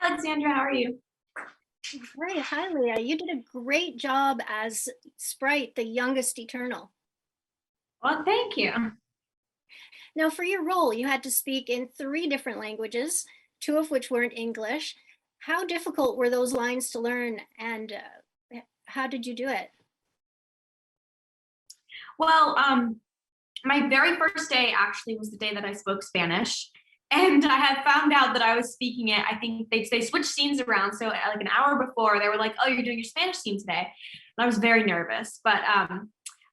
Alexandra, how are you? Great. Hi, Leah. You did a great job as Sprite, the youngest Eternal. Well, thank you. Now, for your role, you had to speak in three different languages, two of which weren't English. How difficult were those lines to learn, and how did you do it? Well, my very first day actually was the day that I spoke Spanish. And I had found out that I was speaking it. I think they switched scenes around. So like an hour before, they were like, "Oh, you're doing your Spanish scene today." And I was very nervous. But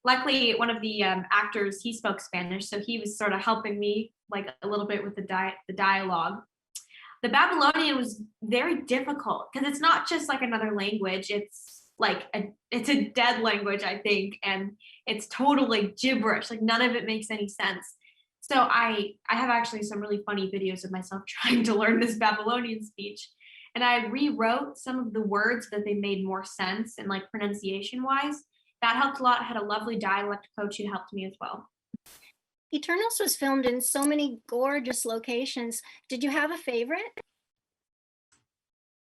luckily, one of the actors, he spoke Spanish. So he was sort of helping me like a little bit with the dialogue. The Babylonian was very difficult because it's not just like another language. It's a dead language, I think, and it's totally gibberish. Like none of it makes any sense. So I have actually some really funny videos of myself trying to learn this Babylonian speech. And I rewrote some of the words that they made more sense and like pronunciation wise. That helped a lot. I had a lovely dialect coach who helped me as well. Eternals was filmed in so many gorgeous locations. Did you have a favorite?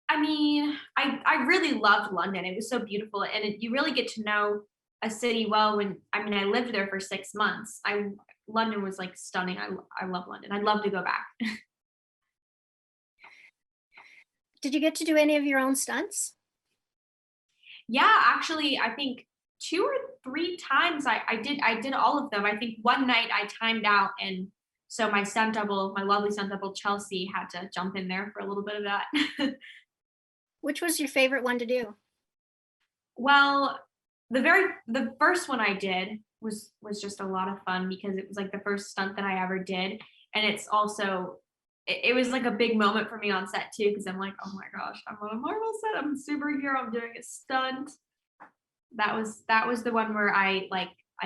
I mean, I really loved London. It was so beautiful, and you really get to know a city well. I lived there for 6 months. I London was like stunning. I love London. I'd love to go back. Did you get to do any of your own stunts? Yeah, actually, I think two or three times I did all of them. I think one night I timed out, and so my stunt double, my lovely stunt double Chelsea, had to jump in there for a little bit of that. Which was your favorite one to do? Well, the first one I did was just a lot of fun because it was like the first stunt that I ever did, and it's also it was like a big moment for me on set too because I'm like, oh my gosh, I'm on a Marvel set, I'm a superhero, I'm doing a stunt. That was the one where I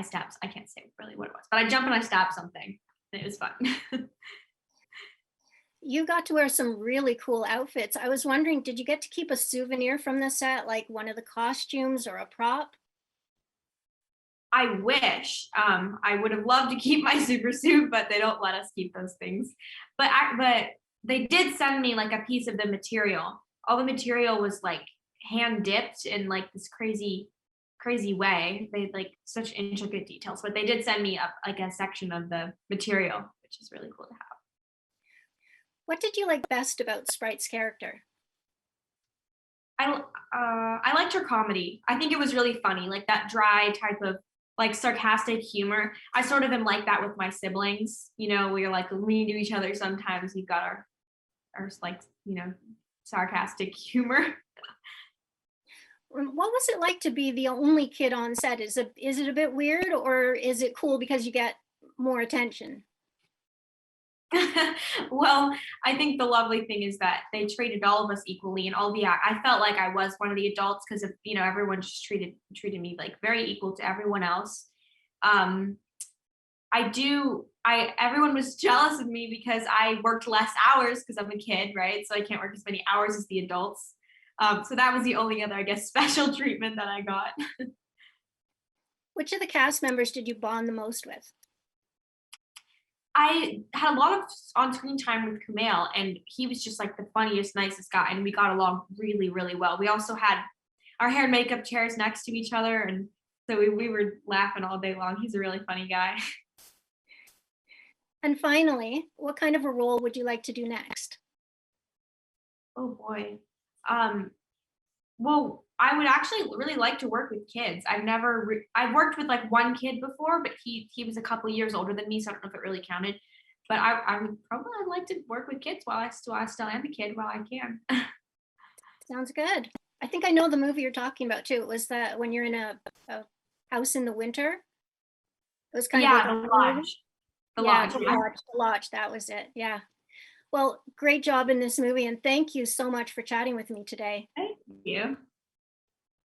stabbed. I can't say really what it was, but I jumped and I stabbed something, and it was fun. You got to wear some really cool outfits. I was wondering, did you get to keep a souvenir from the set, like one of the costumes or a prop? I wish. I would have loved to keep my super suit, but they don't let us keep those things. But they did send me like a piece of the material. All the material was like hand dipped in like this crazy way. They had like such intricate details, but they did send me up like a section of the material, which is really cool to have. What did you like best about Sprite's character? I liked her comedy. I think it was really funny, like that dry type of like sarcastic humor. I sort of am like that with my siblings. We're like lean to each other sometimes. We've got our like sarcastic humor. What was it like to be the only kid on set? Is it a bit weird, or is it cool because you get more attention? Well, I think the lovely thing is that they treated all of us equally, and I felt like I was one of the adults because of everyone just treated me like very equal to everyone else. Um, I everyone was jealous of me because I worked less hours because I'm a kid, right? So I can't work as many hours as the adults. So that was the only other, I guess, special treatment that I got. Which of the cast members did you bond the most with? I had a lot of on-screen time with Kumail, and he was just like the funniest, nicest guy, and we got along really, really well. We also had our hair and makeup chairs next to each other, and so we were laughing all day long. He's a really funny guy. And finally, what kind of a role would you like to do next? Oh boy. Um, well, I would actually really like to work with kids. I've worked with like one kid before, but he was a couple of years older than me, so I don't know if it really counted. But I would probably I'd like to work with kids while I still am a kid while I can. Sounds good. I think I know the movie you're talking about too. It was that when you're in a house in the winter. It was kind of Yeah, like the a movie. lodge. The Yeah, lodge. the Yeah. lodge, the lodge. That was it. Yeah. Well, great job in this movie, and thank you so much for chatting with me today. Thank you.